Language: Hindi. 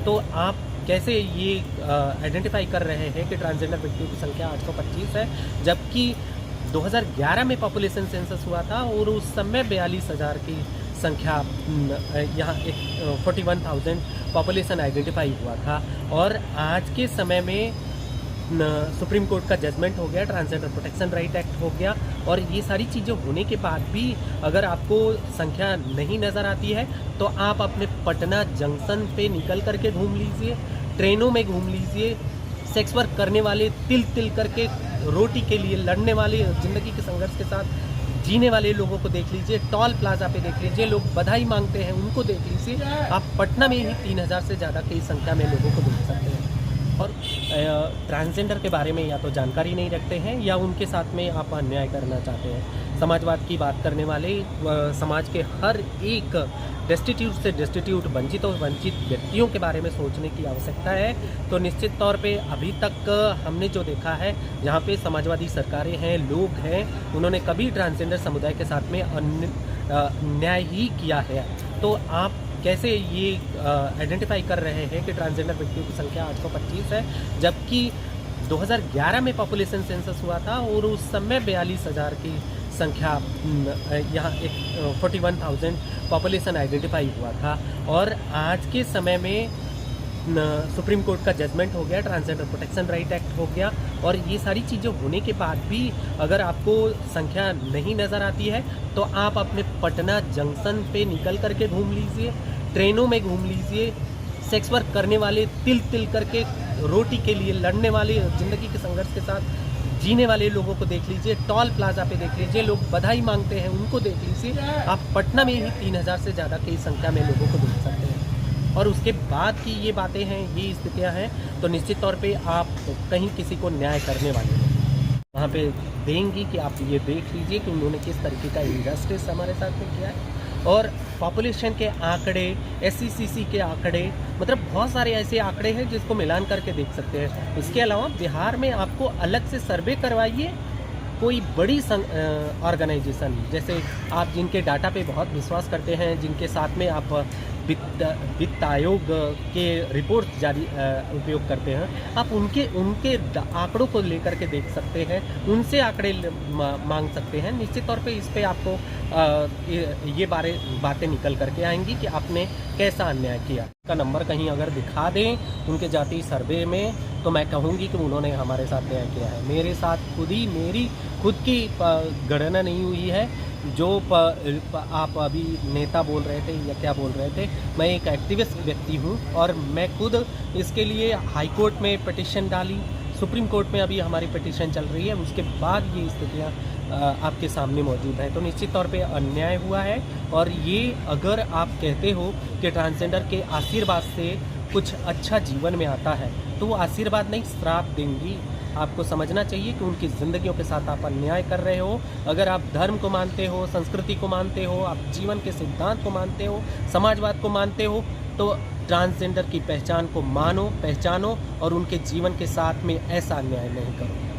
तो आप कैसे ये आइडेंटिफाई कर रहे हैं कि ट्रांसजेंडर व्यक्तियों की संख्या 825 है, जबकि 2011 में पॉपुलेशन सेंसस हुआ था और उस समय 42,000 की संख्या यहाँ एक 41,000 पॉपुलेशन आइडेंटिफाई हुआ था। और आज के समय में सुप्रीम कोर्ट का जजमेंट हो गया, ट्रांसजेंडर प्रोटेक्शन राइट एक्ट हो गया, और ये सारी चीज़ें होने के बाद भी अगर आपको संख्या नहीं नज़र आती है तो आप अपने पटना जंक्शन पे निकल करके घूम लीजिए, ट्रेनों में घूम लीजिए, सेक्स वर्क करने वाले तिल तिल करके रोटी के लिए लड़ने वाले, ज़िंदगी के संघर्ष के साथ जीने वाले लोगों को देख लीजिए, टोल प्लाजा पे देख लीजिए, लोग बधाई मांगते हैं उनको देख लीजिए। आप पटना में ही 3,000 से ज़्यादा की संख्या में लोगों को देख सकते हैं। और ट्रांसजेंडर के बारे में या तो जानकारी नहीं रखते हैं या उनके साथ में आप अन्याय करना चाहते हैं। समाजवाद की बात करने वाले समाज के हर एक डेस्टिट्यूट से डेस्टिट्यूट, वंचित और वंचित व्यक्तियों के बारे में सोचने की आवश्यकता है। तो निश्चित तौर पे अभी तक हमने जो देखा है, जहाँ पे समाजवादी सरकारें हैं, लोग हैं, उन्होंने कभी ट्रांसजेंडर समुदाय के साथ में अन्याय ही किया है। तो आप कैसे ये आइडेंटिफाई कर रहे हैं कि ट्रांसजेंडर व्यक्तियों की संख्या 825 है, जबकि 2011 में पॉपुलेशन सेंसस हुआ था और उस समय 42,000 की संख्या यहाँ एक 41,000 पॉपुलेशन आइडेंटिफाई हुआ था। और आज के समय में सुप्रीम कोर्ट का जजमेंट हो गया, ट्रांसजेंडर प्रोटेक्शन राइट एक्ट हो गया, और ये सारी चीज़ें होने के बाद भी अगर आपको संख्या नहीं नज़र आती है तो आप अपने पटना जंक्शन पे निकल करके घूम लीजिए, ट्रेनों में घूम लीजिए, सेक्स वर्क करने वाले तिल तिल करके रोटी के लिए लड़ने वाले, ज़िंदगी के संघर्ष के साथ जीने वाले लोगों को देख लीजिए, टोल प्लाजा पे देख लीजिए, लोग बधाई मांगते हैं उनको देख लीजिए। आप पटना में ही 3,000 से ज़्यादा की संख्या में लोगों को देख सकते हैं। और उसके बाद की ये बातें हैं, ये स्थितियां हैं, तो निश्चित तौर पे आप कहीं किसी को न्याय करने वाले हैं वहाँ पे देंगी कि आप ये देख लीजिए कि उन्होंने किस तरीके का इनजस्टिस हमारे साथ में किया है। और पॉपुलेशन के आंकड़े, SCCC के आंकड़े, मतलब बहुत सारे ऐसे आंकड़े हैं जिसको मिलान करके देख सकते हैं। इसके अलावा बिहार में आपको अलग से सर्वे करवाइए, कोई बड़ी ऑर्गेनाइजेशन, जैसे आप जिनके डाटा पे बहुत विश्वास करते हैं, जिनके साथ में आप वित्त आयोग के रिपोर्ट जारी उपयोग करते हैं, आप उनके आंकड़ों को लेकर के देख सकते हैं, उनसे आंकड़े मांग सकते हैं। निश्चित तौर पे इस पे आपको ये बातें निकल करके आएंगी कि आपने कैसा अन्याय किया। का नंबर कहीं अगर दिखा दें उनके जाति सर्वे में तो मैं कहूँगी कि उन्होंने हमारे साथ न्याय किया है। मेरे साथ मेरी खुद की गणना नहीं हुई है। जो आप अभी नेता बोल रहे थे या क्या बोल रहे थे, मैं एक एक्टिविस्ट व्यक्ति हूँ और मैं खुद इसके लिए हाई कोर्ट में पिटीशन डाली, सुप्रीम कोर्ट में अभी हमारी पिटीशन चल रही है, उसके बाद ये स्थितियाँ आपके सामने मौजूद हैं। तो निश्चित तौर पे अन्याय हुआ है। और ये अगर आप कहते हो कि ट्रांसजेंडर के आशीर्वाद से कुछ अच्छा जीवन में आता है, तो वो आशीर्वाद नहीं, श्राप देंगी। आपको समझना चाहिए कि उनकी ज़िंदगियों के साथ आप अन्याय कर रहे हो। अगर आप धर्म को मानते हो, संस्कृति को मानते हो, आप जीवन के सिद्धांत को मानते हो, समाजवाद को मानते हो, तो ट्रांसजेंडर की पहचान को मानो, पहचानो और उनके जीवन के साथ में ऐसा अन्याय नहीं करो।